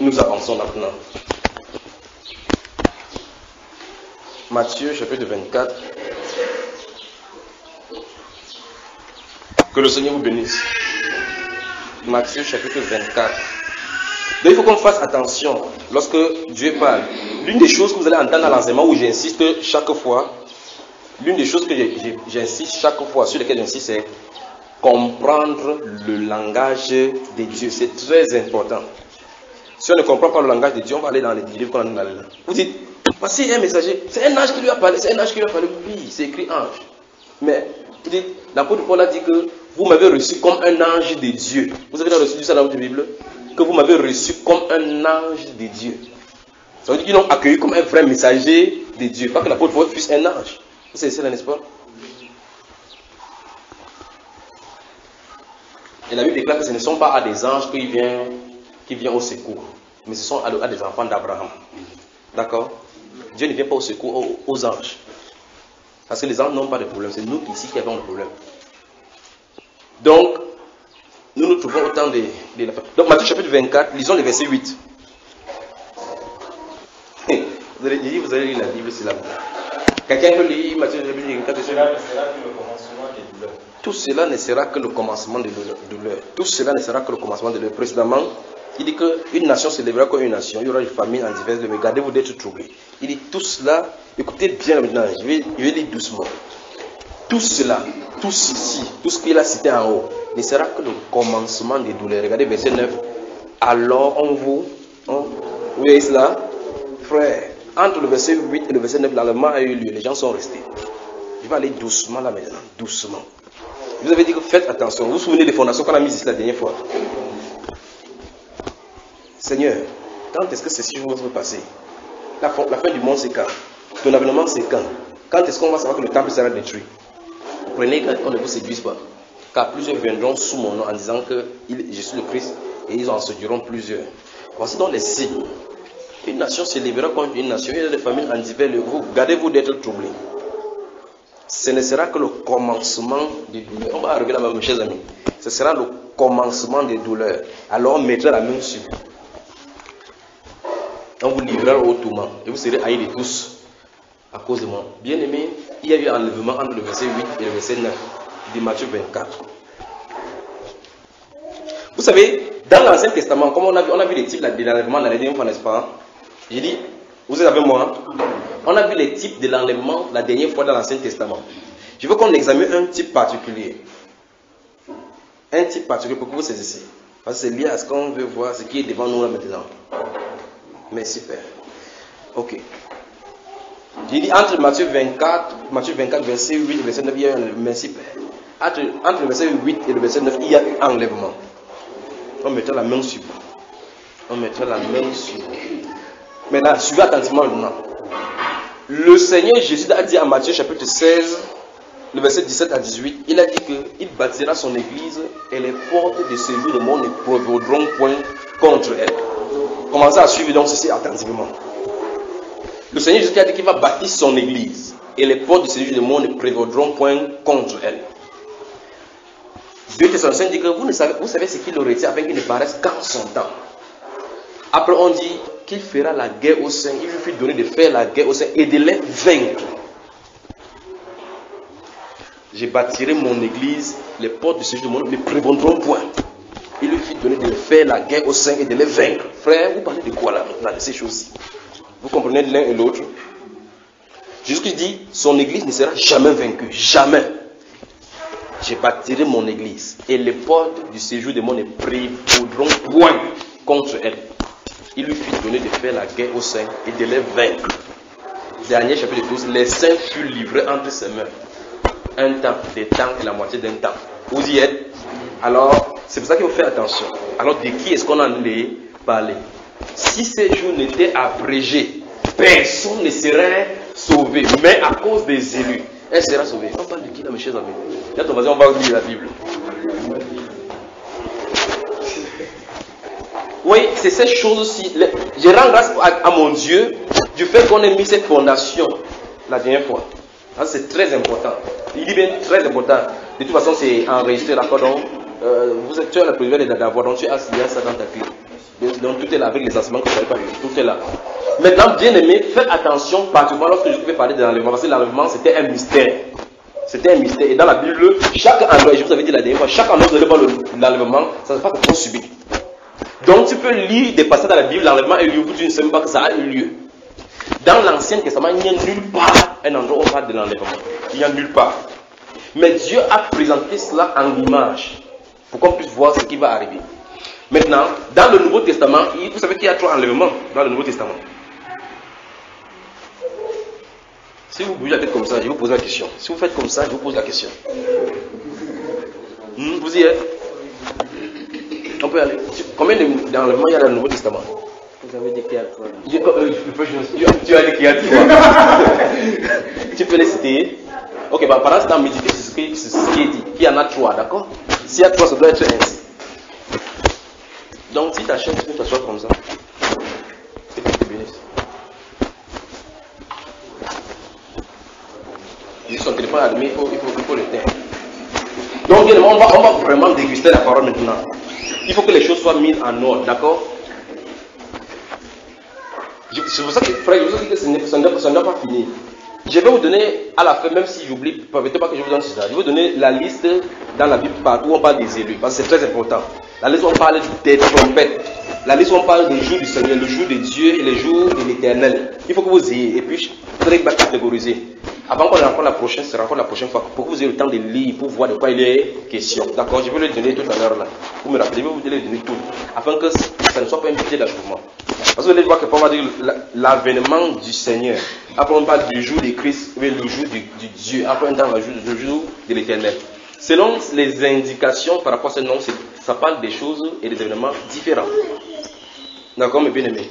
nous avançons maintenant. Matthieu chapitre 24. Que le Seigneur vous bénisse. Matthieu chapitre 24. Donc il faut qu'on fasse attention lorsque Dieu parle. L'une des choses que vous allez entendre dans l'enseignement où j'insiste chaque fois, l'une des choses que j'insiste chaque fois, sur lesquelles j'insiste, c'est comprendre le langage de Dieu. C'est très important. Si on ne comprend pas le langage de Dieu, on va aller dans les livres qu'on a dans les livres. Vous dites, voici un messager, c'est un ange qui lui a parlé, c'est un ange qui lui a parlé. Oui, c'est écrit ange. Mais vous dites, l'apôtre Paul a dit que vous m'avez reçu comme un ange de Dieu. Vous avez reçu ça dans votre Bible? Que vous m'avez reçu comme un ange de Dieu. Ça veut dire qu'ils l'ont accueilli comme un vrai messager de Dieu. Pas que l'apôtre Paul fût un ange. C'est ça, n'est-ce pas? Et la Bible déclare que ce ne sont pas à des anges qui viennent au secours, mais ce sont à des enfants d'Abraham. D'accord? Dieu ne vient pas au secours aux anges. Parce que les anges n'ont pas de problème. C'est nous ici qui avons le problème. Donc, nous nous trouvons au temps de la fin. Donc, Matthieu chapitre 24, lisons le verset 8. Vous allez lire la Bible, c'est là. Quelqu'un peut lire Matthieu chapitre 24, tout cela ne sera que le commencement de douleur. Tout cela ne sera que le commencement de douleur. Précédemment, il dit qu'une nation se lèvera comme une nation. Il y aura une famine en divers domaines. Gardez-vous d'être troublés. Il dit tout cela, écoutez bien maintenant, je vais lire doucement. Tout cela, tout ceci, tout ce qu'il a cité en haut, ne sera que le commencement des douleurs. Regardez verset 9. Alors vous voyez cela, frère, entre le verset 8 et le verset 9, l'enlèvement a eu lieu. Les gens sont restés. Je vais aller doucement là maintenant, doucement. Vous avez dit que faites attention. Vous vous souvenez des fondations qu'on a mises ici la dernière fois? Seigneur, quand est-ce que ces choses vont se passer? La fin du monde, c'est quand? Ton avènement, c'est quand? Quand est-ce qu'on va savoir que le temple sera détruit? Prenez garde qu'on ne vous séduise pas. Car plusieurs viendront sous mon nom en disant que je suis le Christ et ils en séduiront plusieurs. Voici donc les signes. Une nation se lèvera contre une nation. Il y a des familles en divers lieux. Gardez-vous d'être troublés. Ce ne sera que le commencement des douleurs. On va arriver là-bas, mes chers amis. Ce sera le commencement des douleurs. Alors on mettra la main sur vous. On vous livrera au tourment. Et vous serez haïs de tous à cause de moi. Bien aimé, il y a eu un enlèvement entre le verset 8 et le verset 9 de Matthieu 24. Vous savez, dans l'Ancien Testament, comme on a vu les types de l'enlèvement dans les dernières fois, n'est-ce pas? J'ai dit, vous êtes avec moi? On a vu les types de l'enlèvement la dernière fois dans l'Ancien Testament. Je veux qu'on examine un type particulier. Un type particulier pour que vous saisissiez. Parce que c'est lié à ce qu'on veut voir, ce qui est devant nous là maintenant. Merci Père. Ok. J'ai dit entre Matthieu 24, verset 8 et verset 9, il y a eu un merci Père. Entre le verset 8 et le verset 9, il y a eu un enlèvement. On mettra la main sur vous. On mettra la main sur vous. Maintenant, suivez attentivement maintenant. Le Seigneur Jésus a dit à Matthieu chapitre 16, le verset 17 à 18, il a dit qu'il bâtira son église et les portes de ce jour de monde ne prévaudront point contre elle. Commencez à suivre donc ceci attentivement. Le Seigneur Jésus a dit qu'il va bâtir son église et les portes de ce jour de monde ne prévaudront point contre elle. 2 Thessaloniciens dit que vous savez ce qu'il aurait été afin qu'il ne paraisse qu'en son temps. Après on dit qu'il fera la guerre aux saints, il lui fit donner de faire la guerre aux saints et de les vaincre. Je bâtirai mon église, les portes de ce jour du monde ne prévaudront point. Il lui fit donner de faire la guerre aux saints et de les vaincre. Frère, vous parlez de quoi là, de ces choses-ci? Vous comprenez l'un et l'autre? Jésus-Christ dit, son église ne sera jamais vaincue, jamais. Je bâtirai mon église et les portes du séjour des mondes ne prévaudront point contre elle. Il lui fit donner de faire la guerre aux saints et de les vaincre. Dernier chapitre 12, les saints furent livrés entre ses mains. Un temps, des temps et la moitié d'un temps. Vous y êtes? Alors, c'est pour ça qu'il faut faire attention. Alors, de qui est-ce qu'on en allait parler? Si ces jours n'étaient abrégés, personne ne serait sauvé. Mais à cause des élus, elle sera sauvée. On parle de qui là, mes chers amis? Là, on va lire la Bible. Oui, c'est ces choses-ci. Je rends grâce à mon Dieu du fait qu'on ait mis cette fondation la dernière fois. C'est très important. Il dit bien très important. De toute façon, c'est enregistré, d'accord? Donc, tu as la privilège d'avoir, donc tu as ça dans ta clé. Donc tout est là avec les enseignements que vous n'avez pas eu. Tout est là. Maintenant, bien aimé, faites attention, particulièrement lorsque je vais parler de l'enlèvement, parce que l'enlèvement c'était un mystère. C'était un mystère. Et dans la Bible, chaque endroit, je vous avais dit la dernière fois, chaque endroit où vous allez voir l'enlèvement, ça ne se passe pas comme subit. Donc tu peux lire des passages dans la Bible, l'enlèvement a eu lieu, vous tu ne sais même pas que ça a eu lieu. Dans l'Ancien Testament, il n'y a nulle part un endroit où on parle de l'enlèvement. Il n'y a nulle part. Mais Dieu a présenté cela en image pour qu'on puisse voir ce qui va arriver. Maintenant, dans le Nouveau Testament, vous savez qu'il y a 3 enlèvements dans le Nouveau Testament. Si vous bougez la tête comme ça, je vous pose la question. Si vous faites comme ça, je vous pose la question. Vous y êtes? On peut aller. Combien d'enlèvements il y a dans le Nouveau Testament? Vous avez dit qu'il y a 3. Tu as dit qu'il y a 3. Tu peux les citer? Ok, bah, pendant ce temps, méditer, c'est ce qui est dit. Il y en a 3, d'accord? S'il y a 3, ça doit être ainsi. Donc, si ta chaîne, tu peux t'asseoir comme ça. Et que je te bénisse. Juste son téléphone allumé, il faut le teindre. Donc, bien, on va vraiment déguster la parole maintenant. Il faut que les choses soient mises en ordre, d'accord? C'est pour ça que, frère, je vous dis que ça ne doit pas finir. Je vais vous donner à la fin, même si j'oublie, permettez pas que je vous donne ça. Je vais vous donner la liste dans la Bible partout où on parle des élus, parce que c'est très important. La liste où on parle des trompettes, la liste où on parle des jours du Seigneur, le jour de Dieu et les jours de l'Éternel. Il faut que vous ayez, et puis vous allez catégoriser. Avant qu'on rencontre la prochaine, ce sera encore la prochaine fois, pour que vous ayez le temps de lire, pour voir de quoi il est question. D'accord, je vais le donner tout à l'heure là. Vous me rappelez, je vais vous donner tout, afin que ça ne soit pas un petit d'achèvement. Parce que vous allez voir que Paul va dire l'avènement du Seigneur. Après on parle du jour de Christ, le jour du Dieu. Après on parle du jour de l'Éternel. Selon les indications par rapport à ce nom, ça parle des choses et des événements différents. D'accord, mes bien-aimés.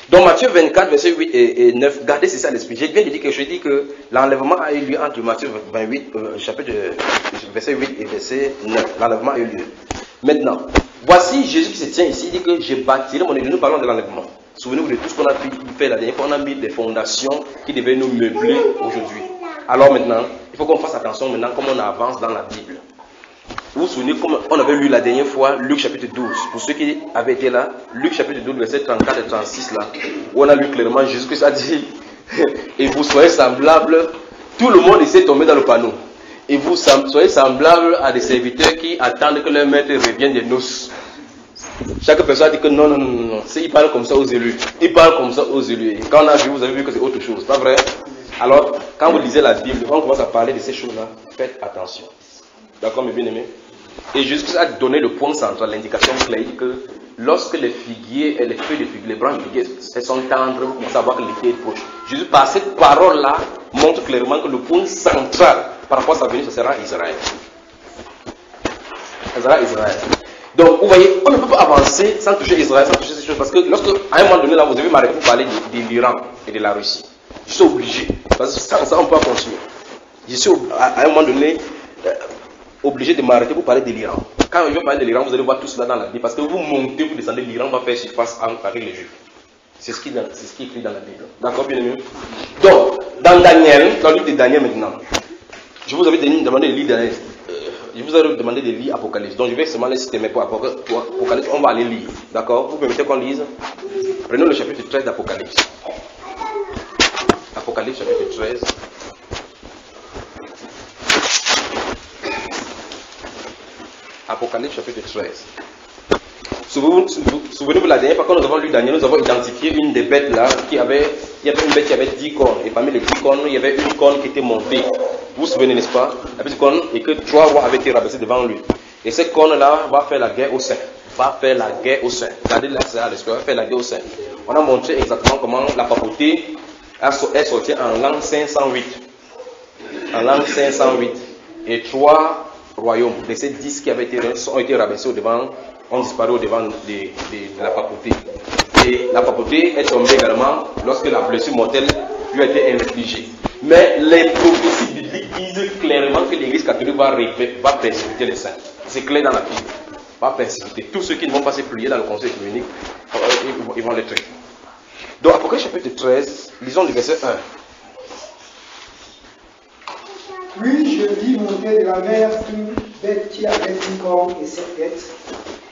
Donc Matthieu 24, verset 8 et 9, gardez c'est ça à l'esprit. J'ai bien dit que l'enlèvement a eu lieu entre Matthieu 28, chapitre verset 8 et verset 9. L'enlèvement a eu lieu. Maintenant, voici Jésus qui se tient ici, il dit que je bâtirai mon église. Nous parlons de l'enlèvement. Souvenez-vous de tout ce qu'on a pu faire la dernière fois. On a mis des fondations qui devaient nous meubler aujourd'hui. Alors maintenant, il faut qu'on fasse attention maintenant comment on avance dans la Bible. Vous vous souvenez comme on avait lu la dernière fois Luc chapitre 12. Pour ceux qui avaient été là, Luc chapitre 12, verset 34 et 36 là, où on a lu clairement Jésus-Christ a dit et vous soyez semblables, tout le monde essaie de tomber dans le panneau. Et vous soyez semblables à des serviteurs qui attendent que leur maître revienne des noces. Chaque personne a dit que non. Il parle comme ça aux élus. Il parle comme ça aux élus. Et quand on a vu, vous avez vu que c'est autre chose. Pas vrai? Alors, quand vous lisez la Bible, quand on commence à parler de ces choses-là, faites attention. D'accord, mes bien-aimés? Et Jésus a donné le point central, l'indication claire que lorsque les figuiers et les feuilles de figuier, les branches de figuier, elles sont tendres, vous commencez à voir que l'été est proche. Jésus, par cette parole-là, montre clairement que le point central par rapport à sa venue, ce sera Israël. Ça sera Israël. Donc, vous voyez, on ne peut pas avancer sans toucher Israël, sans toucher ces choses, parce que lorsque, à un moment donné, là, vous devez m'arrêter pour parler de l'Iran et de la Russie. Je suis obligé, parce que sans ça, on ne peut pas continuer. Je suis, à un moment donné, obligé de m'arrêter pour parler de l'Iran. Quand je vais parler de l'Iran, vous allez voir tout cela dans la Bible, parce que vous montez, vous descendez, l'Iran va faire surface avec les Juifs. C'est ce qui est écrit dans la Bible. D'accord, bien aimé? Donc, dans Daniel, dans le livre de Daniel maintenant, je vous avais demandé de lire Daniel. Je vous ai demandé de lire Apocalypse. Donc je vais seulement les citer, mais pour Apocalypse, on va aller lire. D'accord? Vous permettez qu'on lise? Prenons le chapitre 13 d'Apocalypse. Apocalypse chapitre 13. Apocalypse chapitre 13. Souvenez-vous la dernière fois, quand nous avons lu Daniel, nous avons identifié une des bêtes là, il y avait une bête qui avait 10 cornes. Et parmi les 10 cornes, il y avait une corne qui était montée. Vous vous souvenez, n'est-ce pas? La petite corne, et que 3 rois avaient été rabaissés devant lui. Et cette corne-là va faire la guerre au sein. Va faire la guerre au sein. Regardez là, ça, va faire la guerre au sein. On a montré exactement comment la papauté est sortie en l'an 508. En l'an 508. Et 3 royaumes, de ces 10 qui avaient ont été rabaissés au devant, ont disparu au devant de la papauté. Et la papauté est tombée également lorsque la blessure mortelle lui a été infligée. Mais les prophéties bibliques disent clairement que l'Église catholique va persécuter les saints. C'est clair dans la Bible. Va persécuter. Tous ceux qui ne vont pas se plier dans le conseil œcuménique, ils vont les tuer. Donc, Apocalypse chapitre 13, lisons le verset 1. Puis je vis monter de la mer une bête qui avait 10 cornes et 7 têtes,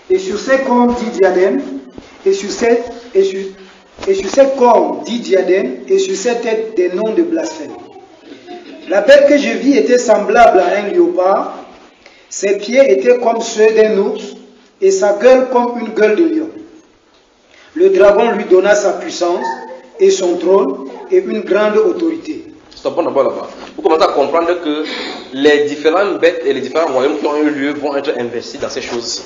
Et sur ses cornes dit diadème, et sur ses cornes dit diadème, et sur ses têtes des noms de blasphème. La bête que je vis était semblable à un léopard, ses pieds étaient comme ceux d'un ours, et sa gueule comme une gueule de lion. Le dragon lui donna sa puissance, et son trône, et une grande autorité. Stoppons d'abord là-bas. Vous commencez à comprendre que les différentes bêtes et les différents royaumes qui ont eu lieu vont être investis dans ces choses-ci.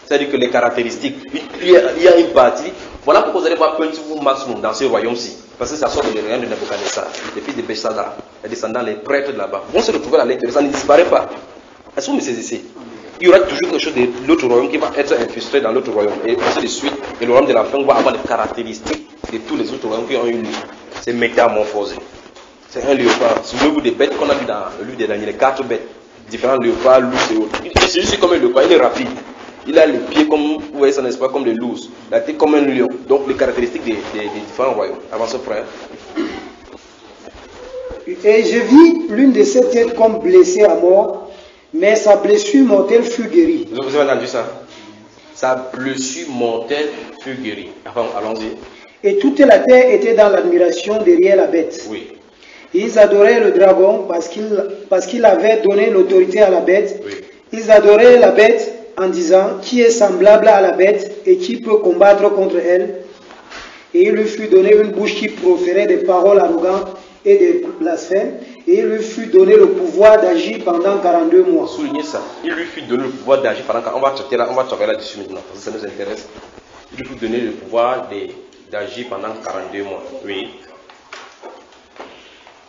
C'est-à-dire que les caractéristiques, il y a une partie. Voilà pourquoi vous allez voir Petit maximum dans ce royaume-ci. Parce que ça sort de l'Orient de Nebuchadnezzar, les fils de Bethsaida, les descendants, les prêtres de là-bas, vont se retrouver à l'intérieur, ça ne disparaît pas. Est-ce que vous me saisissez? Il y aura toujours quelque chose de l'autre royaume qui va être infiltré dans l'autre royaume. Et ainsi de suite, et le royaume de la fin va avoir les caractéristiques de tous les autres royaumes qui ont eu lieu. C'est métamorphosé. C'est un léopard. Souvenez-vous des bêtes qu'on a vu dans le livre des Daniel, les 4 bêtes. Différents léopards, loups et autres. C'est juste comme un léopard, il est rapide. Il a les pieds comme, vous voyez ça n'est-ce pas, comme des loups. La tête comme un lion. Donc les caractéristiques des différents royaumes. Avancez frère. Et je vis l'une de ses têtes comme blessée à mort, mais sa blessure mortelle fut guérie. Vous avez entendu ça? Sa blessure mortelle fut guérie. Allons-y. Et toute la terre était dans l'admiration derrière la bête. Oui. Ils adoraient le dragon parce qu'il avait donné l'autorité à la bête. Oui. Ils adoraient la bête en disant, qui est semblable à la bête et qui peut combattre contre elle? Et il lui fut donné une bouche qui proférait des paroles arrogantes et des blasphèmes. Et il lui fut donné le pouvoir d'agir pendant 42 mois. Soulignez ça. Il lui fut donné le pouvoir d'agir pendant 42 mois. On va travailler là-dessus maintenant, parce que ça nous intéresse. Il lui fut donné le pouvoir d'agir pendant 42 mois. Oui.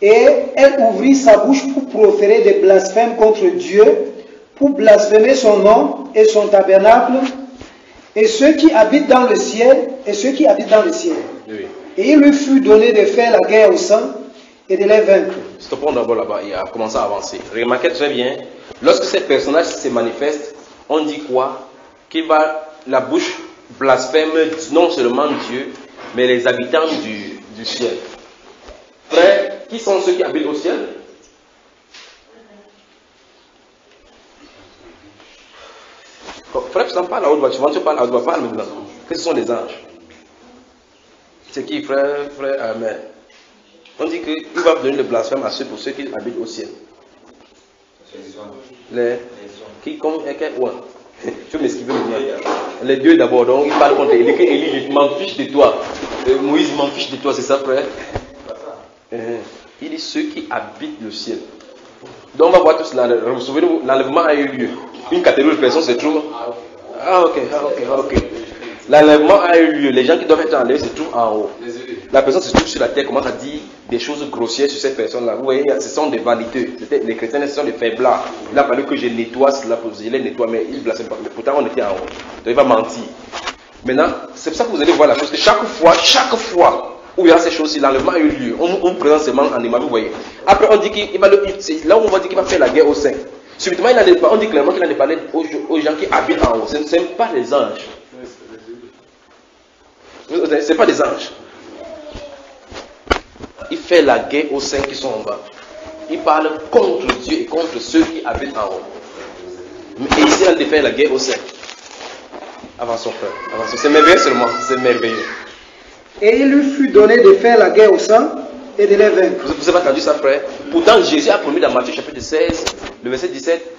Et elle ouvrit sa bouche pour proférer des blasphèmes contre Dieu, pour blasphémer son nom et son tabernacle, et ceux qui habitent dans le ciel, Oui. Et il lui fut donné de faire la guerre aux saints et de les vaincre. Stoppons d'abord là-bas, il a commencé à avancer. Remarquez très bien, lorsque ces personnages se manifestent, on dit quoi? La bouche blasphème non seulement Dieu, mais les habitants du ciel. Frère, qui sont ceux qui habitent au ciel? Frère, tu n'en parles à haute voix, tu parles à haute voix, parle maintenant. Que ce sont les anges. C'est qui, frère? Amen. On dit qu'il va donner le blasphème à ceux qui habitent au ciel. Qui comme ouais. Je vais m'esquiver maintenant. Les dieux d'abord, donc il parle contre Élie. Élie, je m'en fiche de toi. Moïse, je m'en fiche de toi, c'est ça, frère? Il dit ceux qui habitent le ciel. Donc on va voir tout cela. Vous souvenez-vous, l'enlèvement a eu lieu. Une catégorie de personnes se trouve. Ok. L'enlèvement a eu lieu. Les gens qui doivent être enlevés se trouvent en haut. La personne se trouve sur la terre, commence à dire des choses grossières sur ces personnes-là. Vous voyez, ce sont des vaniteux. Les chrétiens, ce sont des faiblards. Il a fallu que je nettoie cela pour je les nettoie, mais ils ne blasphèment pas. Mais pourtant, on était en haut. Donc il va mentir. Maintenant, c'est pour ça que vous allez voir la chose. Que chaque fois où il y a ces choses-ci, l'enlèvement a eu lieu. On présente seulement en image, vous voyez. Après, on dit qu'il va là où on va dire qu'il va faire la guerre aux saints. Subitement, on dit clairement qu'il a parlé aux gens qui habitent en haut. Ce ne sont pas des anges. Ce n'est pas des anges. Il fait la guerre aux saints qui sont en bas. Il parle contre Dieu et contre ceux qui habitent en haut. Mais ici, il a fait la guerre aux saints. Avançons, frère. Avançons. C'est merveilleux seulement. C'est merveilleux. Et il lui fut donné de faire la guerre aux saints et de les vaincre. Vous avez entendu ça, frère? Pourtant, Jésus a promis dans Matthieu chapitre 16, le verset 17,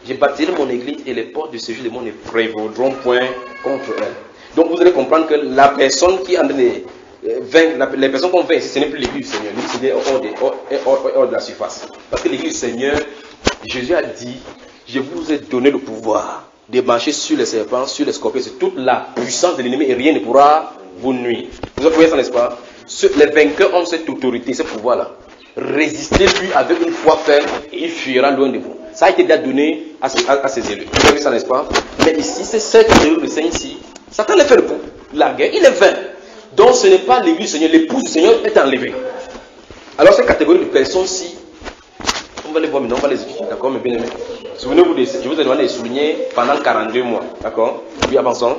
je bâtirai mon église et les portes du séjour du monde ne prévaudront point contre elle. Donc vous allez comprendre que la personne qui en vaincre, les personnes qu'on vainc, ce n'est plus l'église du Seigneur, l'église est hors de la surface. Parce que l'église du Seigneur, Jésus a dit, je vous ai donné le pouvoir de marcher sur les serpents, sur les scorpions, sur toute la puissance de l'ennemi et rien ne pourra vous nuire. Vous voyez ça, n'est-ce pas? Les vainqueurs ont cette autorité, ce pouvoir-là. Résistez-lui avec une foi ferme et il fuira loin de vous. Ça a été donné à ses élus. Vous avez vu ça, n'est-ce pas? Mais ici, c'est cette élus de Seigneur ici. Satan les fait le coup. La guerre, il est vain. Donc ce n'est pas l'église du Seigneur, l'épouse du Seigneur est enlevée. Alors cette catégorie de personnes-ci, on va les voir maintenant, on va les étudier, d'accord, mes bien-aimés. Souvenez-vous, je vous ai demandé de les souligner pendant 42 mois, d'accord? Puis avançons.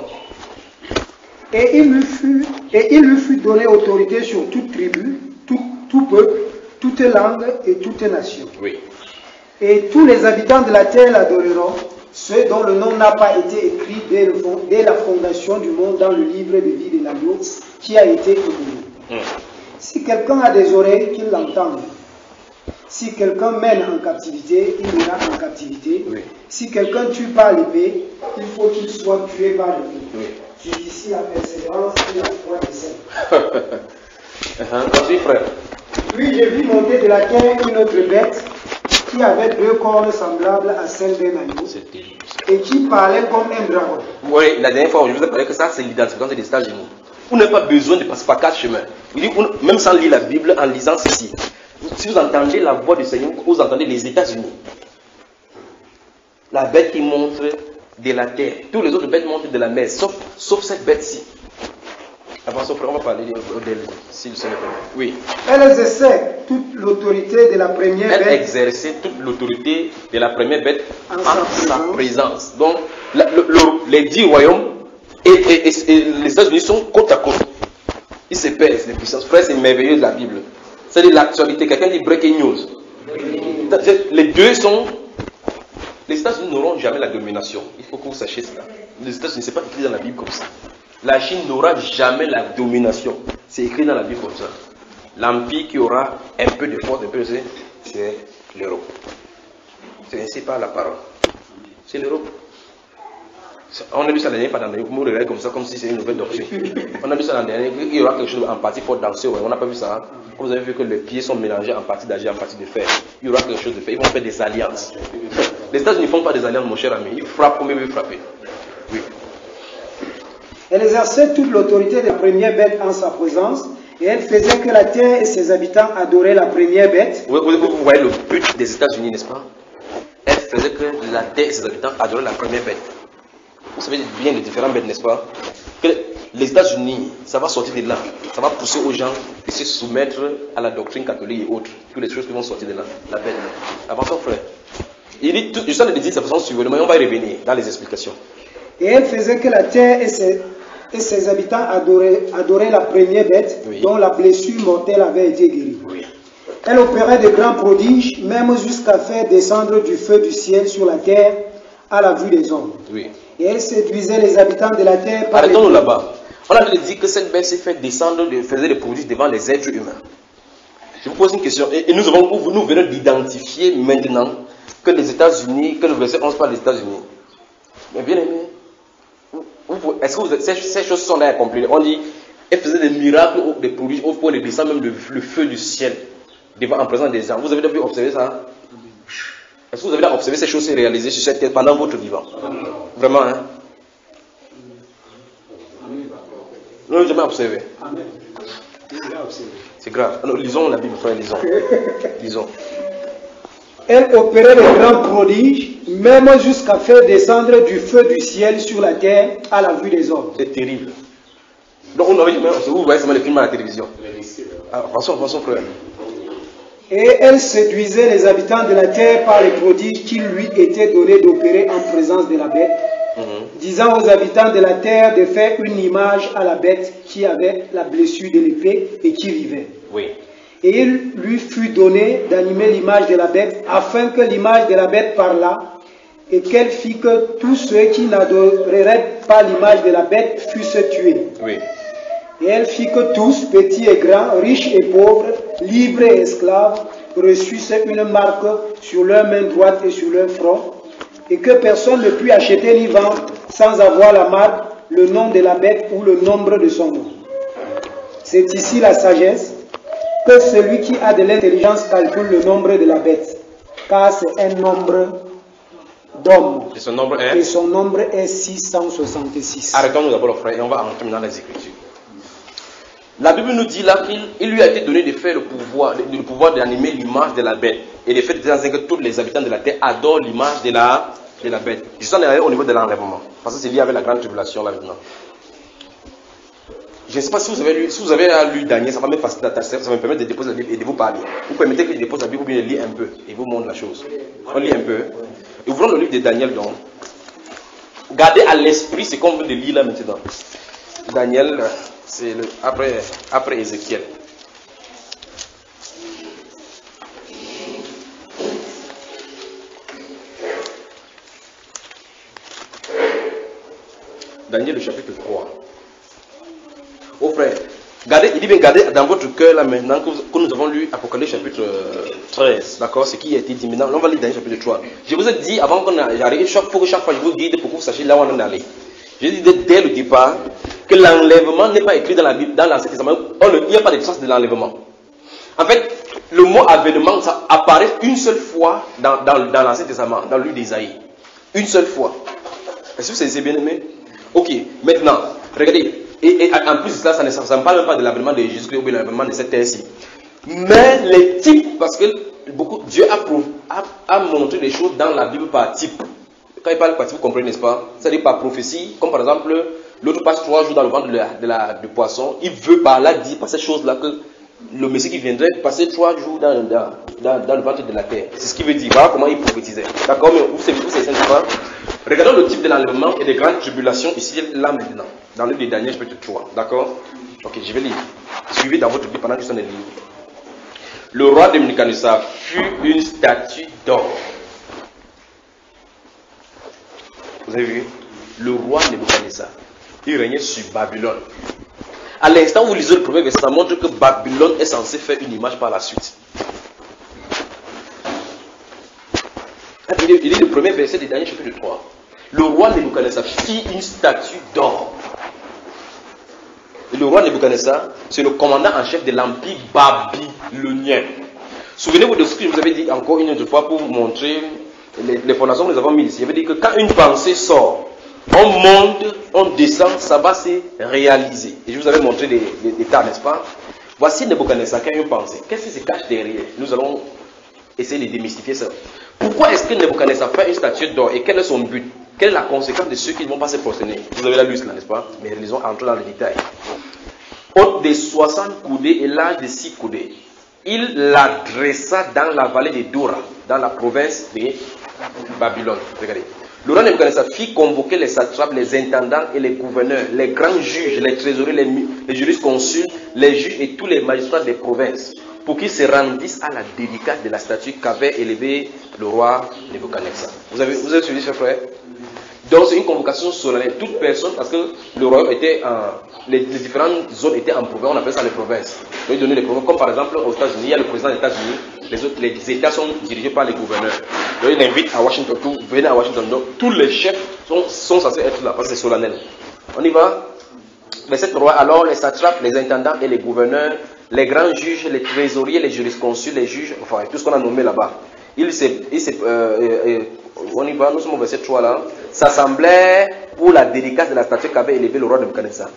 Et il lui fut donné autorité sur toute tribu, tout peuple, toute langue et toute nation. Oui. Et tous les habitants de la terre l'adoreront, ceux dont le nom n'a pas été écrit dès la fondation du monde dans le livre de vie de l'agneau qui a été immolé. Si quelqu'un a des oreilles, qu'il l'entende. Si quelqu'un mène en captivité, il ira en captivité. Oui. Si quelqu'un tue par l'épée, il faut qu'il soit tué par l'épée. Oui. Jusqu'ici, la persévérance et la foi des saints. Continue, frère. Puis j'ai vu monter de la terre une autre bête qui avait 2 cornes semblables à celles d'un agneau C'est terrible. et qui parlait comme un dragon. Oui, la dernière fois, je vous ai parlé que ça, c'est l'identification des États-Unis. Vous n'avez pas besoin de passer par 4 chemins. Même sans lire la Bible, en lisant ceci, si vous entendez la voix du Seigneur, vous entendez les États-Unis. La bête qui montre de la terre. Tous les autres bêtes montrent de la mer, sauf cette bête-ci. Avant ça, on va parler d'elle, si le Seigneur permet. Oui. Elle exerçait toute l'autorité de la première Elle bête exerçait toute l'autorité de la première bête En en sa sa présence. Donc, les 10 royaumes et les États-Unis sont côte à côte. Ils se pèsent, les puissances. Frère, c'est merveilleux la Bible. C'est-à-dire l'actualité. Quelqu'un dit breaking news. Les deux sont. Les États-Unis n'auront jamais la domination. Il faut que vous sachiez cela. Les États-Unis, ce n'est pas écrit dans la Bible comme ça. La Chine n'aura jamais la domination. C'est écrit dans la Bible comme ça. L'empire qui aura un peu de force, c'est l'Europe. C'est ainsi par la parole. C'est l'Europe. On a vu ça la dernière fois dans les mots de comme ça, comme si c'était une nouvelle doctrine. On a vu ça dans la dernière fois, il y aura quelque chose en partie pour danser. Ouais. On n'a pas vu ça. Hein? Vous avez vu que les pieds sont mélangés en partie d'argent, en partie de fer. Il y aura quelque chose de fer. Ils vont faire des alliances. Les États-Unis ne font pas des alliances, mon cher ami. Ils frappent comme ils veulent frapper. Oui. Elle exerçait toute l'autorité de la première bête en sa présence, et elle faisait que la terre et ses habitants adoraient la première bête. Vous voyez le but des États-Unis, n'est-ce pas? Elle faisait que la terre et ses habitants adoraient la première bête. Vous savez bien les différentes bêtes, n'est-ce pas? Que les États-Unis, ça va sortir de là. Ça va pousser aux gens de se soumettre à la doctrine catholique et autres. Toutes les choses qui vont sortir de là. La bête. Avançons, frère. Il dit, je suis en train de dire de façon suivante, mais on va y revenir dans les explications. Et elle faisait que la terre et ses habitants adoraient la première bête, Oui. dont la blessure mortelle avait été guérie. Oui. Elle opérait de grands prodiges, même jusqu'à faire descendre du feu du ciel sur la terre à la vue des hommes. Oui. Et elle séduisait les habitants de la terre par Arrêtons-nous là-bas. On a dit que cette bête s'est fait descendre, faisait des prodiges devant les êtres humains. Je vous pose une question. Et nous venons d'identifier maintenant que les États-Unis, que le verset 11 parle des États-Unis. Mais bien aimé, est-ce que ces choses sont là accomplies? On dit, elle faisait des miracles, des prodiges, au point de descendre même le feu du ciel en présence des gens. Vous avez déjà observé ça? Est-ce que vous avez déjà observé ces choses se réaliser sur cette terre pendant votre vivant? Vraiment, hein? Nous n'avons jamais observé. C'est grave. Alors, lisons la Bible, frère, lisons. Elle opérait de grands prodiges, même jusqu'à faire descendre du feu du ciel sur la terre à la vue des hommes. C'est terrible. Donc, on n'avait jamais observé. Vous voyez seulement les films à la télévision. Avançons, frère. Et elle séduisait les habitants de la terre par les prodiges qui lui étaient donnés d'opérer en présence de la bête, disant aux habitants de la terre de faire une image à la bête qui avait la blessure de l'épée et qui vivait. Oui. Et il lui fut donné d'animer l'image de la bête, afin que l'image de la bête parlât, et qu'elle fit que tous ceux qui n'adoreraient pas l'image de la bête fussent tués. Oui. Et elle fit que tous, petits et grands, riches et pauvres, libres et esclaves, reçussent une marque sur leur main droite et sur leur front, et que personne ne put acheter ni vendre sans avoir la marque, le nom de la bête ou le nombre de son nom. C'est ici la sagesse, que celui qui a de l'intelligence calcule le nombre de la bête, car c'est un nombre d'hommes. Et son nombre est? Et son nombre est 666. Arrêtons-nous d'abord, frère, et on va entrer dans les Écritures. La Bible nous dit là qu'il lui a été donné de faire le pouvoir d'animer l'image de la bête. Et de fait que tous les habitants de la terre adorent l'image de la bête. Je suis en train au niveau de l'enlèvement. Parce que c'est lié avec la grande tribulation là maintenant. Je ne sais pas si vous avez lu Daniel, ça va me permettre de déposer la Bible et de vous parler. Vous permettez que je dépose la Bible ou bien je lis un peu et vous montre la chose. On lit un peu. Et ouvrons le livre de Daniel donc. Gardez à l'esprit ce qu'on veut de lire là maintenant. Daniel, c'est après Ézéchiel. Daniel le chapitre 3. Oh frère, gardez, il dit bien gardez dans votre cœur là maintenant que nous avons lu Apocalypse chapitre 13, d'accord, ce qui a été dit maintenant. On va lire Daniel chapitre 3. Je vous ai dit avant qu'on arrive, pour que chaque fois je vous guide pour que vous sachiez là où on est allé. J'ai dit dès le départ que l'enlèvement n'est pas écrit dans la Bible, dans l'Ancien Testament. Il n'y a pas de trace de l'enlèvement. En fait, le mot avènement, ça apparaît une seule fois dans l'Ancien Testament, dans le livre d'Isaïe. Une seule fois. Est-ce que c'est bien aimé? Ok, maintenant, regardez. Et en plus de cela, ça ne parle même pas de l'avènement de Jésus-Christ ou de l'avènement de cette terre-ci. Mais les types, parce que Dieu a montré les choses dans la Bible par type. Quand il parle par type, vous comprenez, n'est-ce pas? C'est-à-dire par prophétie, comme par exemple, l'autre passe 3 jours dans le ventre du poisson. Il veut par là dire, par cette chose-là, que le Messie qui viendrait passer 3 jours dans le ventre de la terre. C'est ce qu'il veut dire. Voilà comment il prophétisait. D'accord? Mais vous savez, c'est ça. Regardons le type de l'enlèvement et des grandes tribulations ici, là maintenant, dans le livre de Daniel, chapitre 3. D'accord? Ok, je vais lire. Suivez dans votre Bible pendant que je suis en train de lire. Le roi de Nebuchadnezzar fut une statue d'or. Vous avez vu? Le roi Nebuchadnezzar, il régnait sur Babylone. À l'instant où vous lisez le premier verset, ça montre que Babylone est censé faire une image par la suite. Il est le premier verset de Daniel chapitre 3. Le roi Nebuchadnezzar fit une statue d'or. Et le roi Nebuchadnezzar, c'est le commandant en chef de l'empire babylonien. Souvenez-vous de ce que je vous avais dit encore une autre fois pour vous montrer les fondations que nous avons mises ici. Il veut dire que quand une pensée sort, on monte, on descend, ça va se réaliser. Et je vous avais montré des tas, n'est-ce pas? Voici Nebuchadnezzar qui a une pensée. Qu'est-ce qui se cache derrière? Nous allons essayer de démystifier ça. Pourquoi est-ce que Nebuchadnezzar fait une statue d'or et quel est son but? Quelle est la conséquence de ceux qui ne vont pas se prosterner? Vous avez la liste là, n'est-ce pas? Mais lisons entre dans le détail. Haute de 60 coudées et large de 6 coudées. Il la dressa dans la vallée de Dora, dans la province de Babylone. Regardez. Le roi Nebuchadnezzar fit convoquer les satrapes, les intendants et les gouverneurs, les grands juges, les trésoriers, les jurisconsuls, les juges et tous les magistrats des provinces, pour qu'ils se rendissent à la dédicace de la statue qu'avait élevée le roi Nebuchadnezzar. Vous avez suivi, chers frères? Donc c'est une convocation solennelle. Toute personne, parce que le royaume était les différentes zones étaient en province, on appelle ça les provinces. Donc ils donnaient les provinces, comme par exemple aux États-Unis, il y a le président des États-Unis, les États sont dirigés par les gouverneurs. Donc il invite à Washington, venez à Washington. Donc tous les chefs sont censés être là, parce que c'est solennel. On y va. Verset 3. Alors les satrapes, les intendants et les gouverneurs, les grands juges, les trésoriers, les jurisconsuls, les juges, enfin tout ce qu'on a nommé là-bas. On y va, nous sommes au verset 3 là. S'assemblaient pour la dédicace de la statue qu'avait élevée le roi de Nebuchadnezzar.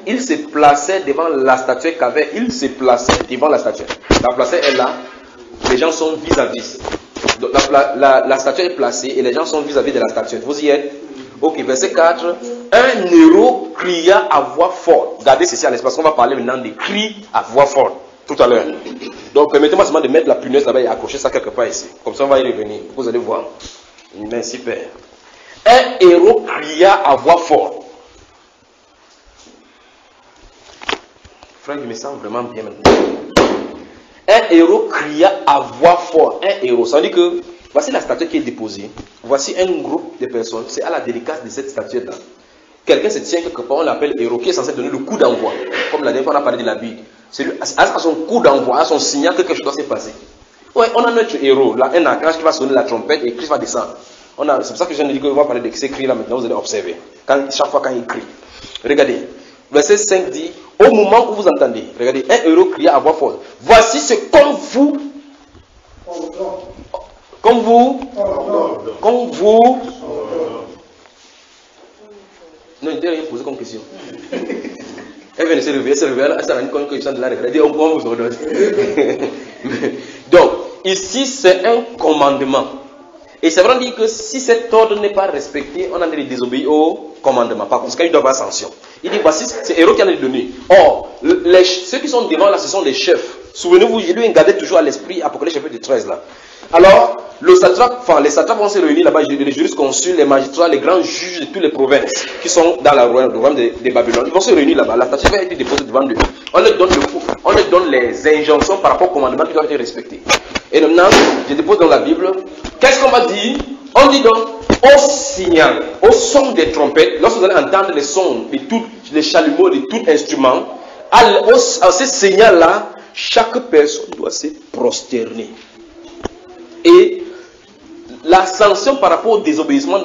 Il se plaçait devant la statue qu'avait. Il se plaçait devant la statue. La statue est là. Les gens sont vis-à-vis. Donc, la statue est placée et les gens sont vis-à-vis de la statue. Vous y êtes? Ok, verset 4. Un héros cria à voix forte. Regardez ceci à l'espace. On va parler maintenant des cris à voix forte tout à l'heure. Donc permettez-moi seulement de mettre la punaise là-bas et accrocher ça quelque part ici. Comme ça on va y revenir. Vous allez voir. Merci Père. Un héros cria à voix forte. Frère, je me sens vraiment bien maintenant. Un héros cria à voix forte. Un héros. Ça veut dire que voici la statue qui est déposée. Voici un groupe de personnes. C'est à la dédicace de cette statue-là. Quelqu'un se tient quelque part, on l'appelle héros, qui est censé donner le coup d'envoi. Comme la dernière fois on a parlé de la Bible. C'est lui, à son coup d'envoi, à son signal que quelque chose doit se passer. Ouais, on a notre héros, là, un archange qui va sonner la trompette et Christ va descendre. C'est pour ça que je viens de dire qu'on va parler de ces cris là maintenant, vous allez observer. Chaque fois quand il crie. Regardez, verset 5 dit, au moment où vous entendez, regardez, un héros cria à voix forte. Voici ce comme vous. Non, il n'était rien posé comme question. Elle vient de se réveiller, elle s'est rendue compte que je suis de la regarder, on vous ordonne. Donc, ici, c'est un commandement. Et c'est vrai dire que si cet ordre n'est pas respecté, on a de désobéir au commandement. Par conséquent, il doit avoir sanction. Il dit, voici, c'est héros qui en a donné. Or, ceux qui sont devant là, ce sont les chefs. Souvenez-vous, je lui gardais toujours à l'esprit Apocalypse chapitre 13 là. Alors, les satrapes vont se réunir là-bas, les jurisconsuls, les magistrats, les grands juges de toutes les provinces qui sont dans le royaume de Babylone. Ils vont se réunir là-bas. La statue va être déposée devant eux. On leur donne les injonctions par rapport au commandement qui doivent être respectés. Et maintenant, je dépose dans la Bible. Qu'est-ce qu'on va dire? On dit donc, au signal, au son des trompettes, lorsque vous allez entendre les sons de tous les chalumeaux, de tout instrument, à ce signal-là, chaque personne doit se prosterner. Et la sanction par rapport au désobéissement,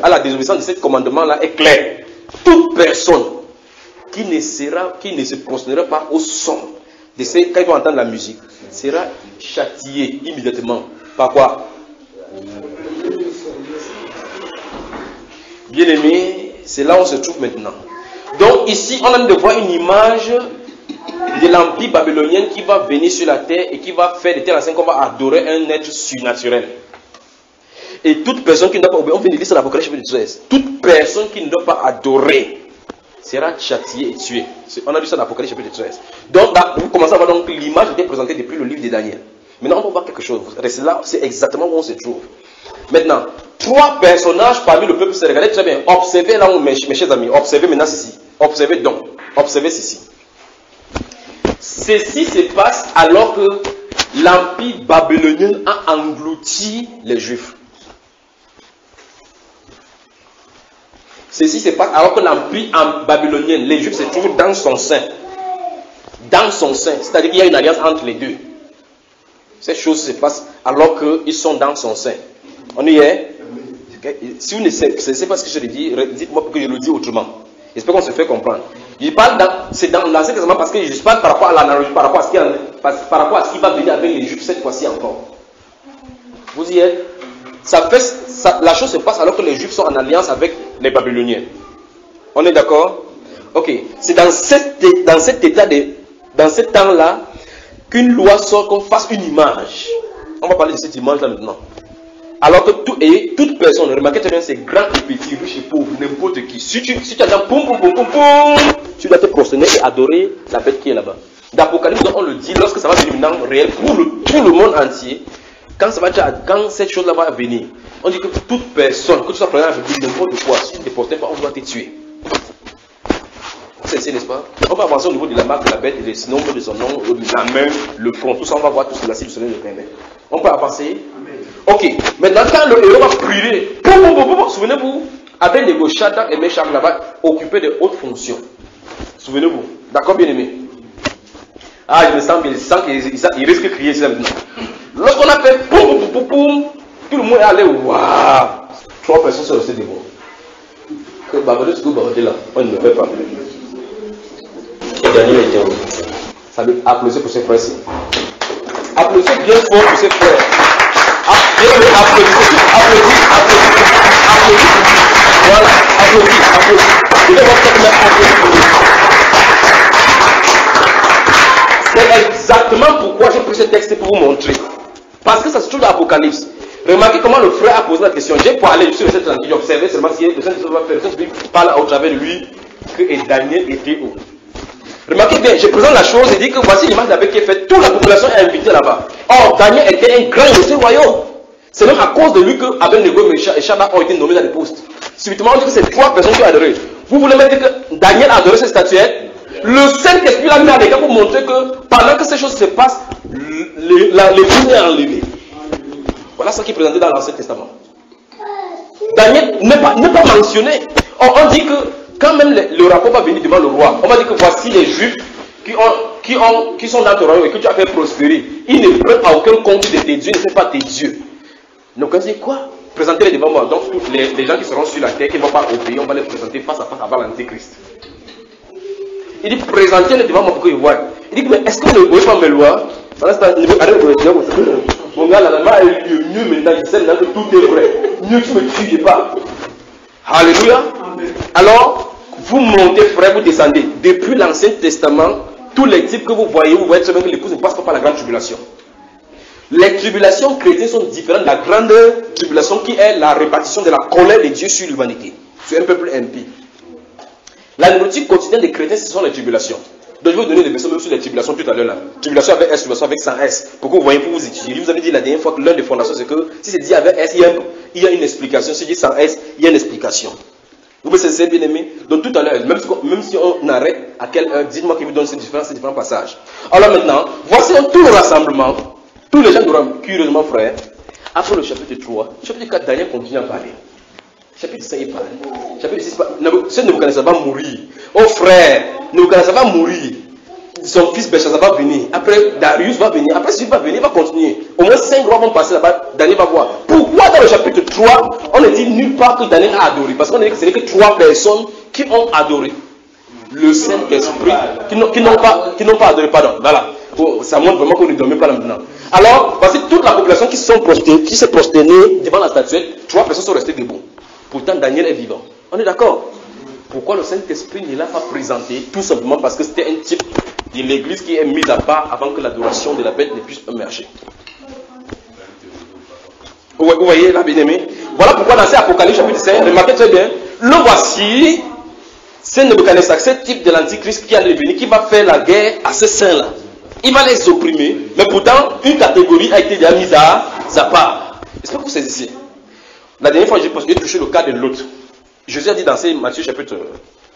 à la désobéissance de ce commandement-là est claire. Toute personne qui ne se prosternera pas au son de ces, quand ils vont entendre la musique, sera châtiée immédiatement. Par quoi? Bien aimé, c'est là où on se trouve maintenant. Donc ici, on a de voir une image de l'empire babylonien qui va venir sur la terre et qui va faire de telle façon qu'on va adorer un être surnaturel. Et toute personne qui ne doit pas obéir, on vient de lire ça dans l'Apocalypse chapitre 13, toute personne qui ne doit pas adorer sera châtiée et tuée. On a lu ça dans l'Apocalypse chapitre 13. Donc là, vous commencez à voir donc l'image qui était présentée depuis le livre de Daniel. Maintenant, on va voir quelque chose. Restez là, c'est exactement où on se trouve. Maintenant, 3 personnages parmi le peuple, regardez très bien. Observez là où, mes chers amis, observez maintenant ceci. Observez donc. Observez ceci. Ceci se passe alors que l'empire babylonien a englouti les Juifs. Ceci se passe alors que l'empire babylonien, les Juifs se trouvent dans son sein. Dans son sein. C'est-à-dire qu'il y a une alliance entre les deux. Ces choses se passent alors qu'ils sont dans son sein. On y est? Si vous ne savez pas ce que je dis, dites-moi pour que je le dise autrement. J'espère qu'on se fait comprendre. Je parle c'est dans l'Ancien Testament parce que je parle par rapport à l'analogie, par rapport à ce qui va venir avec les Juifs cette fois-ci encore. Vous y êtes? La chose se passe alors que les Juifs sont en alliance avec les Babyloniens. On est d'accord? Ok. C'est dans cet état dans ce temps-là qu'une loi sort qu'on fasse une image. On va parler de cette image-là maintenant. Alors que toute personne, remarquez très bien, c'est grand et petit, riche et pauvre, n'importe qui. Si tu attends, tu dois te prosterner et adorer la bête qui est là-bas. D'Apocalypse, on le dit, lorsque ça va devenir maintenant réel pour tout le monde entier, quand cette chose-là va venir, on dit que toute personne, que tu sois présent avec n'importe quoi, si tu ne te prosternes pas, on doit te tuer. C'est n'est-ce pas? On va avancer au niveau de la marque de la bête, et le nombre de son nom, la main, le front, tout ça, on va voir tout cela si le soleil le permet. On peut avancer? Ok, maintenant quand le héros va prier, souvenez-vous, Abednego, Shadrach et Meshach là-bas occupaient de hautes fonctions. Souvenez-vous, d'accord bien aimé? Ah, je me sens bien, je sens qu'il risque de crier ici maintenant. Lorsqu'on a fait tout le monde est allé, waouh, 3 personnes sont restées devant. Que Babylone, ce que Babylone là, on ne le fait pas. Et Daniel était où? Ça veut applaudir pour ses frères-ci. Applaudissez bien fort pour ses frères. Applaudissez. Voilà, applaudissez. Je vais voir c'est exactement pourquoi j'ai pris ce texte pour vous montrer. Parce que ça se trouve dans l'Apocalypse. Remarquez comment le frère a posé la question. J'ai parlé, je suis resté tranquille, j'ai observé seulement si le Saint-Esprit parle au travers de lui que Daniel était où. Remarquez bien, je présente la chose et dis que voici l'image d'Abed qui est faite. Toute la population est invitée là-bas. Or, Daniel était un grand de ce royaume. C'est même à cause de lui que Abednego et Shadrach ont été nommés dans les postes. Subitement, on dit que c'est 3 personnes qui ont adoré. Vous voulez me dire que Daniel a adoré cette statuette? Le Saint-Esprit l'a mis à l'écart pour montrer que pendant que ces choses se passent, l'église est enlevée. Voilà ce qui est présenté dans l'Ancien Testament. Daniel n'est pas mentionné. Or, on dit que quand même le rapport va venir devant le roi, on va dire que voici les Juifs qui sont dans ton royaume et que tu as fait prospérer. Ils ne prennent à aucun compte de tes dieux, ils ne sont pas tes dieux. Donc on dit quoi? Présentez-les devant moi. Donc les gens qui seront sur la terre, qui ne vont pas obéir, on va les présenter face à face avant l'Antéchrist. Il dit présentez-les devant moi pour qu'ils voient. Il dit mais est-ce que vous ne voyez pas mes lois? Mon gars, la main est mieux maintenant, il sait maintenant que tout est vrai. Mieux tu ne me tues pas. Alléluia. Alors, vous montez frère, vous descendez. Depuis l'Ancien Testament, tous les types que vous voyez très bien que l'épouse ne passe pas par la grande tribulation. Les tribulations chrétiennes sont différentes de la grande tribulation qui est la répartition de la colère de Dieu sur l'humanité, sur un peuple impie. La nourriture quotidienne des chrétiens, ce sont les tribulations. Donc je vais vous donner des versions même sur les tribulations tout à l'heure là. Tribulation avec S, tribulation avec 100 S. Pour que vous voyez, pour vous étudier. Vous avez dit la dernière fois que l'un des fondations, c'est que si c'est dit avec S, il y a une explication. Si c'est dit sans S, il y a une explication. Vous me savez bien aimé? Donc tout à l'heure, même si on arrête, à quelle heure, dites-moi qui vous donne ces différents passages. Alors maintenant, voici tout le rassemblement. Tous les gens doivent curieusement frère. Après le chapitre 3, le chapitre 4, Daniel continue à parler. Chapitre 5, il parle. Chapitre 6, ceux ne vous connaissent pas mourir. Oh frère, ne vous connaissez pas mourir. Son fils Belshazzar va venir. Après, Darius va venir. Après, celui va venir, il va continuer. Au moins 5 rois vont passer là-bas. Daniel va voir. Pourquoi dans le chapitre 3, on ne dit nulle part que Daniel a adoré? Parce qu'on dit que ce n'est que 3 personnes qui ont adoré le Saint-Esprit, qui n'ont pas adoré. Pardon, voilà. Oh, ça montre vraiment qu'on ne dormait pas là maintenant. Alors, voici toute la population qui s'est prosternée devant la statuette. 3 personnes sont restées debout. Pourtant, Daniel est vivant. On est d'accord? Pourquoi le Saint-Esprit ne l'a pas présenté? Tout simplement parce que c'était un type de l'église qui est mise à part avant que l'adoration de la bête ne puisse émerger. Vous voyez là, bien aimé? Voilà pourquoi dans cet Apocalypse chapitre 5, remarquez très bien, le voici, c'est Nebuchadnezzar, ce type de l'Antichrist qui allait venir, qui va faire la guerre à ces saints-là. Il va les opprimer, mais pourtant, une catégorie a été déjà mise à sa part. Est-ce que vous saisissez? La dernière fois, j'ai touché le cas de Lot. Jésus a dit dans Matthieu chapitre...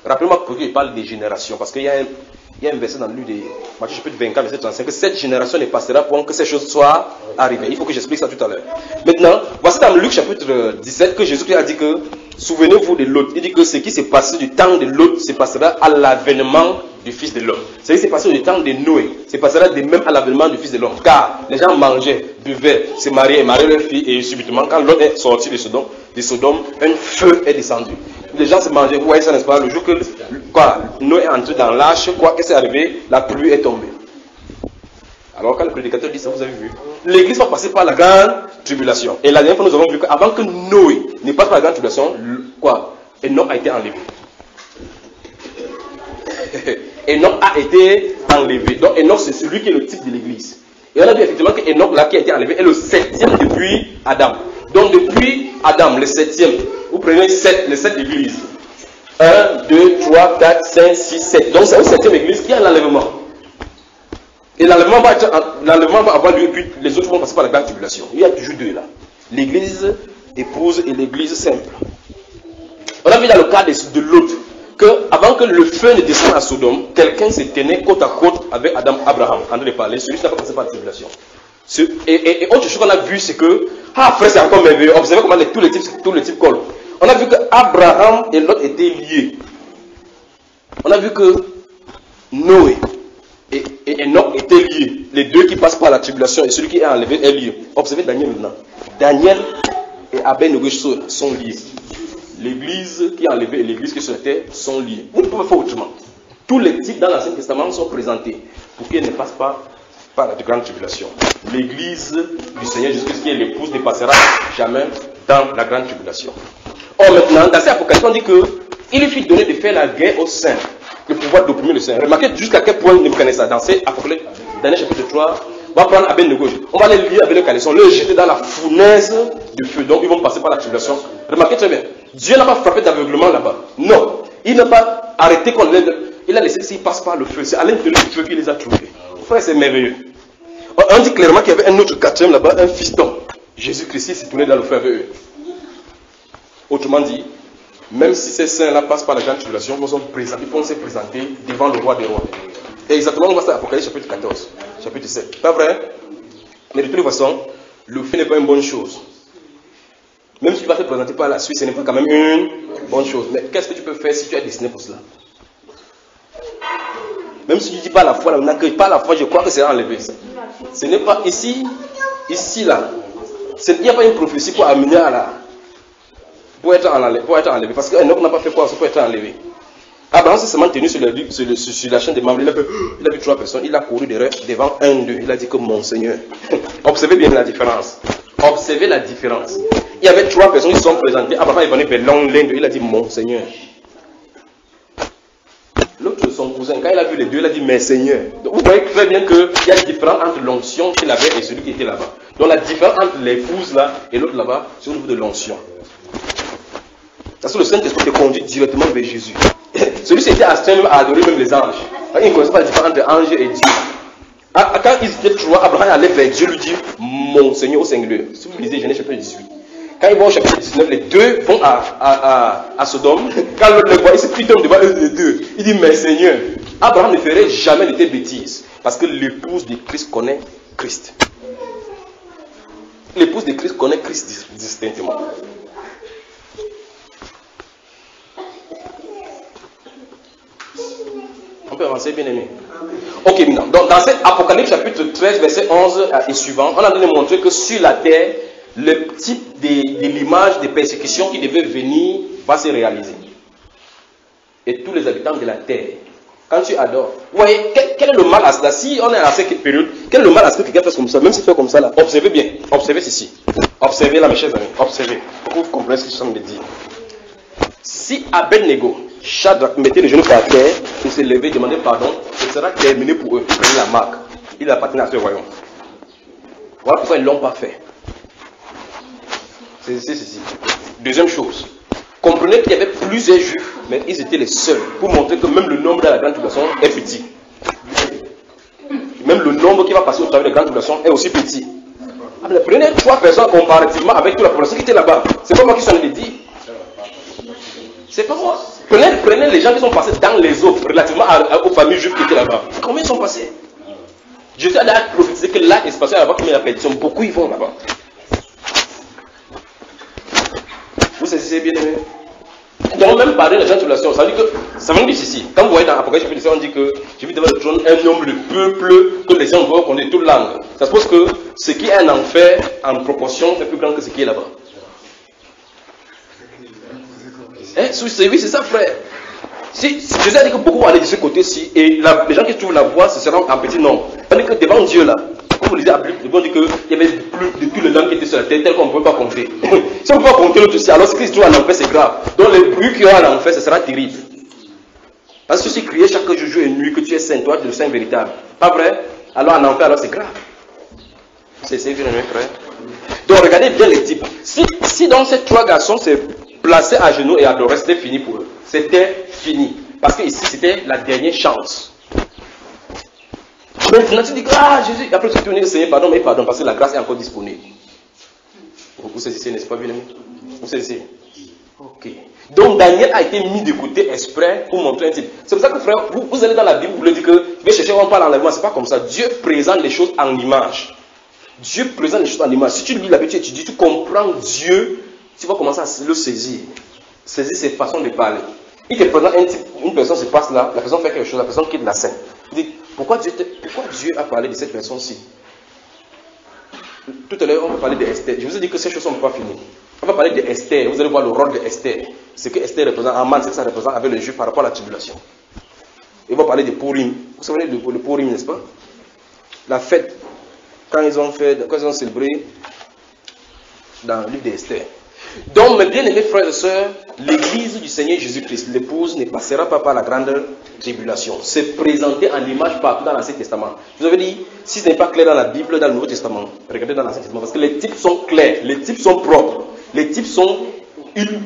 Rappelez-moi pourquoi il parle des générations. Parce qu'il y a un verset dans le livre de Matthieu chapitre 24, verset 35, que cette génération ne passera point que ces choses soient arrivées. Il faut que j'explique ça tout à l'heure. Maintenant, voici dans Luc chapitre 17 que Jésus a dit que, souvenez-vous de Lot. Il dit que ce qui s'est passé du temps de Lot se passera à l'avènement du Fils de l'homme. Ce qui s'est passé du temps de Noé se passera de même à l'avènement du Fils de l'homme. Car les gens mangeaient, buvaient, se mariaient leur fille, et subitement, quand Lot est sorti de Sodome, un feu est descendu. Les gens se mangeaient, vous voyez ça, n'est-ce pas? Le jour que Noé est entré dans l'arche, qu'est-ce qui est arrivé? La pluie est tombée. Alors quand le prédicateur dit ça, vous avez vu, l'église va passer par la grande tribulation. Et la dernière fois, nous avons vu qu'avant que Noé ne passe par la grande tribulation, Enoch a été enlevé. Enoch a été enlevé. Donc Enoch, c'est celui qui est le type de l'église. Et on a vu effectivement que Enoch, là, qui a été enlevé, est le 7e depuis Adam. Donc depuis Adam, le 7e, vous prenez les 7 églises. 1, 2, 3, 4, 5, 6, 7. Donc c'est une 7e église qui a l'enlèvement. Et l'enlèvement va avoir lieu, puis les autres vont passer par la grande tribulation. Il y a toujours deux là. L'église épouse et l'église simple. On a vu dans le cas de Lot, qu'avant que le feu ne descende à Sodome, quelqu'un se tenait côte à côte avec Abraham, en train de parler. Celui-ci n'a pas passé par la tribulation. Et autre chose qu'on a vu, c'est que, frère, c'est encore merveilleux. Observez comment tous les types collent. On a vu que Abraham et Lot étaient liés. On a vu que Noé et Enoch étaient liés. Les deux qui passent par la tribulation et celui qui est enlevé est lié. Observez Daniel maintenant. Daniel et Abed-Nego sont liés. L'église qui est enlevée et l'église qui est sur la terre sont liées. Vous ne pouvez pas faire autrement. Tous les types dans l'Ancien Testament sont présentés pour qu'ils ne passent pas par la grande tribulation. L'église du Seigneur Jésus-Christ qui est l'épouse ne passera jamais dans la grande tribulation. Or maintenant, dans cette apocalypse, on dit qu'il lui fut donné de faire la guerre aux saints, le pouvoir d'opprimer le saint. Remarquez jusqu'à quel point ne connaissez ça. Dans cette apocalypse, Daniel chapitre 3, on va prendre Abed-Nego, on va les lier avec le caleçon, les jeter dans la fournaise de feu. Donc ils vont passer par la tribulation. Remarquez très bien, Dieu n'a pas frappé d'aveuglement là-bas. Non, il n'a pas arrêté qu'on l'aide. Il a laissé s'ils passent par le feu. C'est à l'intérieur du feu qu'il les a trouvés. Frère, c'est merveilleux. On dit clairement qu'il y avait un autre quatrième là-bas, un fiston. Jésus-Christ s'est tourné dans le feu avec eux. Autrement dit, même si ces saints-là passent par la grande tribulation, ils vont se présenter devant le roi des rois. Et exactement, on voit ça dans Apocalypse chapitre 14, chapitre 7. Pas vrai? Mais de toute façon, le feu n'est pas une bonne chose. Même si tu vas te présenter par la suite, ce n'est pas quand même une bonne chose. Mais qu'est-ce que tu peux faire si tu es destiné pour cela? Même si tu dis pas la foi, pas la foi, je crois que c'est enlevé. Ce n'est pas ici, là. Il n'y a pas une prophétie pour amener à la. Pour être enlevé. Parce qu'un homme n'a pas fait quoi pour être enlevé. Abraham s'est seulement tenu sur la chaîne des membres. Il a vu 3 personnes. Il a couru devant un d'eux. Il a dit que mon Seigneur. Observez bien la différence. Observez la différence. Il y avait 3 personnes qui se sont présentées. Abraham est venu vers l'un d'eux. Il a dit mon Seigneur. L'autre, son cousin, quand il a vu les deux, il a dit mais Seigneur. Donc, vous voyez très bien qu'il y a une différence entre l'onction qu'il avait et celui qui était là-bas. Donc la différence entre l'épouse là et l'autre là-bas, c'est au niveau de l'onction. Parce que le Saint-Esprit te conduit directement vers Jésus. Celui-ci était astreint à adorer même les anges. Il ne connaissait pas la différence entre ange et Dieu. Quand ils étaient 3, Abraham allait vers Dieu, lui dit mon Seigneur au singulier. Si vous lisez Genèse chapitre 18. Quand ils vont au chapitre 19, les deux vont à Sodome. Quand l'autre le voit, il se plie devant eux les deux. Il dit mais Seigneur, Abraham ne ferait jamais de telles bêtises. Parce que l'épouse de Christ connaît Christ. L'épouse de Christ connaît Christ distinctement. On peut avancer, bien aimé. Ok, maintenant. Donc, dans cet Apocalypse chapitre 13, verset 11 et suivant, on a donné montrer que sur la terre, le type de l'image des persécutions qui devait venir va se réaliser. Et tous les habitants de la terre, quand tu adores, vous voyez, quel est le mal à cela? Si on est à cette période, quel est le mal à ce que quelqu'un fasse comme ça? Même s'il fait comme ça là, observez bien, observez ceci. Observez là, mes chers amis, observez. Pour que vous compreniez ce que je suis en train de dire. Si Abednego, Shadrach, mettait les genoux par terre, il s'est levé, demandait pardon, ce sera terminé pour eux. Prenez la marque. Il appartenait à ce royaume. Voilà pourquoi ils ne l'ont pas fait. C'est ceci. Deuxième chose, comprenez qu'il y avait plusieurs juifs, mais ils étaient les seuls, pour montrer que même le nombre de la grande tribulation est petit. Même le nombre qui va passer au travers de la grande tribulation est aussi petit. Ah, mais prenez 3 personnes comparativement avec toute la population qui était là-bas. C'est pas moi qui suis en train de dire. C'est pas moi. Prenez les gens qui sont passés dans les eaux relativement aux familles juives qui étaient là-bas. Combien ils sont passés? Je suis allé prophétiser que là, il se passait là-bas comme il y a perdition. Beaucoup ils vont là-bas. Vous saisissez bien aimé? Donc même parler de la tribulation, ça veut dire que, ça veut dire ceci. Quand vous voyez dans Apocalypse chapitre 17, on dit que j'ai vu devant le trône un nombre de peuples que les gens voient qu'on est toute langue. Ça suppose que ce qui est un enfer en proportion est plus grand que ce qui est là-bas. Hein? Oui, c'est ça, frère. Si je sais que beaucoup vont aller de ce côté-ci, et les gens qui trouvent la voie, ce sera en petit nombre. Tandis que devant Dieu là, comme vous lisez à Bible, on dit qu'il y avait plus de tous les langues qui étaient sur la terre, tel qu'on ne peut pas compter. Si on ne peut pas compter l'autre aussi, alors ce qui se trouve en enfer, c'est grave. Donc le bruit qu'il y aura en enfer, ce sera terrible. Parce que si tu criais chaque jour et nuit que tu es saint, toi, tu es le saint véritable. Pas vrai? Alors en enfer, alors c'est grave. C'est bien, mes frères. Donc regardez bien les types. Si donc ces 3 garçons se plaçaient à genoux et adoraient, c'était fini pour eux. C'était fini. Parce que ici, c'était la dernière chance. Maintenant, tu dis que, Jésus, après tu tournes, Seigneur, pardon, mais pardon, parce que la grâce est encore disponible. Vous saisissez, n'est-ce pas, bien aimé? Vous saisissez? Ok. Donc, Daniel a été mis de côté exprès pour montrer un type. C'est pour ça que, frère, vous allez dans la Bible, vous le dites que, je vais chercher, on parle enlèvement, c'est pas comme ça. Dieu présente les choses en image. Dieu présente les choses en image. Si tu lis la Bible, tu étudies, tu comprends Dieu, tu vas commencer à le saisir. Saisir ses façons de parler. Il te présente un type, une personne se passe là, la personne fait quelque chose, la personne quitte la scène. Il dit, pourquoi Dieu a parlé de cette personne-ci? Tout à l'heure, on va parler d'Esther. Je vous ai dit que ces choses ne sont pas finies. On va parler d'Esther. Vous allez voir le rôle d'Esther. Ce que Esther représente, Aman, c'est que ça représente avec le juif par rapport à la tribulation. Et on va parler de Purim. Vous savez de Purim, n'est-ce pas? La fête, quand ils ont célébré dans le livre d'Esther. Donc, mes bien-aimés frères et sœurs, l'église du Seigneur Jésus-Christ, l'épouse, ne passera pas par la grande tribulation. C'est présenté en image partout dans l'Ancien Testament. Je vous avais dit, si ce n'est pas clair dans la Bible, dans le Nouveau Testament, regardez dans l'Ancien Testament, parce que les types sont clairs, les types sont propres, les types sont...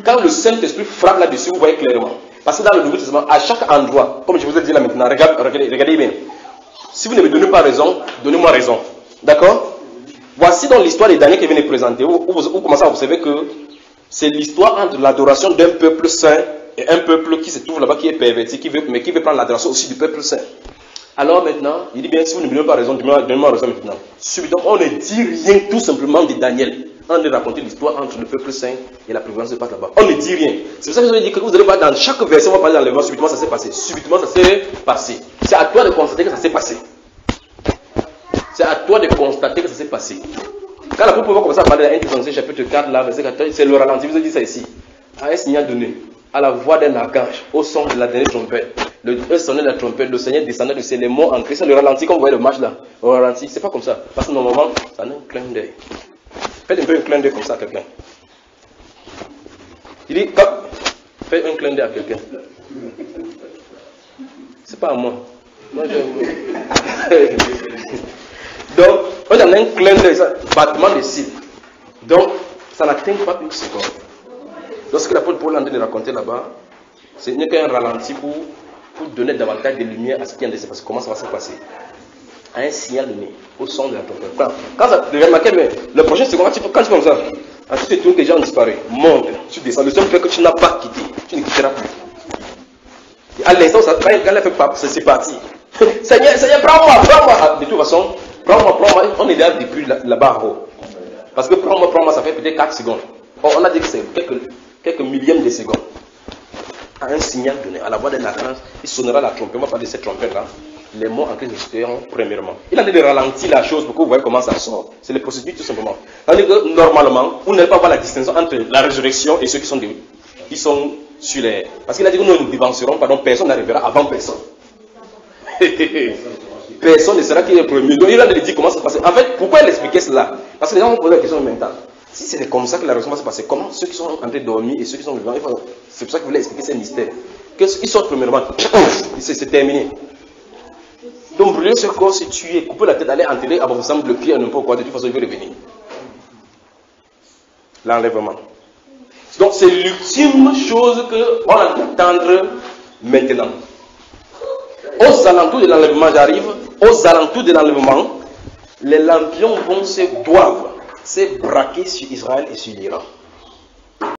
Quand le Saint-Esprit frappe là-dessus, vous voyez clairement. Parce que dans le Nouveau Testament, à chaque endroit, comme je vous ai dit là maintenant, regardez bien. Si vous ne me donnez pas raison, donnez-moi raison. D'accord? Voici donc l'histoire des derniers qui viennent présenter. Vous commencez à observer que c'est l'histoire entre l'adoration d'un peuple saint et un peuple qui se trouve là-bas, qui est perverti, mais qui veut prendre l'adoration aussi du peuple saint. Alors maintenant, il dit bien, si vous ne me donnez pas raison, donnez-moi raison maintenant. Subitement, on ne dit rien tout simplement de Daniel. On a raconté l'histoire entre le peuple saint et la prévoyance se passe là-bas. On ne dit rien. C'est pour ça que je vous ai dit que vous allez voir dans chaque verset, on va parler d'enlèvement, subitement ça s'est passé. Subitement ça s'est passé. C'est à toi de constater que ça s'est passé. C'est à toi de constater que ça s'est passé. Quand la peuple va commencer à parler dans 1 Thessaloniciens chapitre 4, là, verset 14, c'est le ralenti. Je vous ai dit ça ici. À un signal donné, à la voix d'un archange, au son de la dernière trompette, le sonnet de la trompette, le Seigneur descendait de ses les mots en Christ. Le ralenti, comme vous voyez le match là, le ralenti, c'est pas comme ça. Parce que normalement, ça n'a un clin d'œil. Faites un peu un clin d'œil comme ça à quelqu'un. Il dit, faites un clin d'œil à quelqu'un. C'est pas à moi. Moi Donc, on a un clin d'œil, battement de cils. Donc, ça n'atteint pas une seconde. Lorsque l'apôtre Paul est en train de raconter là-bas, ce n'est qu'un ralenti pour donner davantage de lumière à ce qui est en train de se passer. Comment ça va se passer? À un signal donné, au son de la trompette. Quand ça, remarquez, mais le prochain seconde, quand tu fais comme ça, ensuite tu trouves que les gens ont disparu. Monte, tu descends. Le seul fait que tu n'as pas quitté, tu ne quitteras plus. Et à l'instant, quand elle fait pas, c'est parti. Seigneur, prends-moi. De toute façon, prends-moi, on est là depuis là-bas en haut. Parce que prends-moi, ça fait peut-être 4 secondes. Or, on a dit que c'est quelques millièmes de secondes. à un signal donné, à la voix d'un archange, il sonnera la trompette. On va parler de cette trompette-là. Les mots en Christ ressusciteront premièrement. Il a dit de ralentir la chose pour que vous voyez comment ça sort. C'est les procédures tout simplement. C'est-à-dire que normalement, vous n'allez pas voir la distinction entre la résurrection et ceux qui sont sur les... Parce qu'il a dit que nous ne divancerons pas, donc personne n'arrivera avant personne. Personne ne sera qui est le premier. Donc il a dit comment ça se passe. En fait, pourquoi il expliquait cela? Parce que les gens vont poser la question en même temps. Si c'est comme ça que la résurrection va se passer, comment ceux qui sont en train de dormir et ceux qui sont vivants, c'est pour ça qu'il voulait expliquer ces mystères. Qu'ils sortent premièrement, c'est terminé. Donc brûler ce corps, c'est tuer, couper la tête, aller enterrer, avoir ensemble le pied, n'importe quoi, de toute façon il veut revenir. L'enlèvement. Donc c'est l'ultime chose qu'on va attendre maintenant. Aux alentours de l'enlèvement, j'arrive, aux alentours de l'enlèvement, les lampions doivent se braquer sur Israël et sur l'Iran.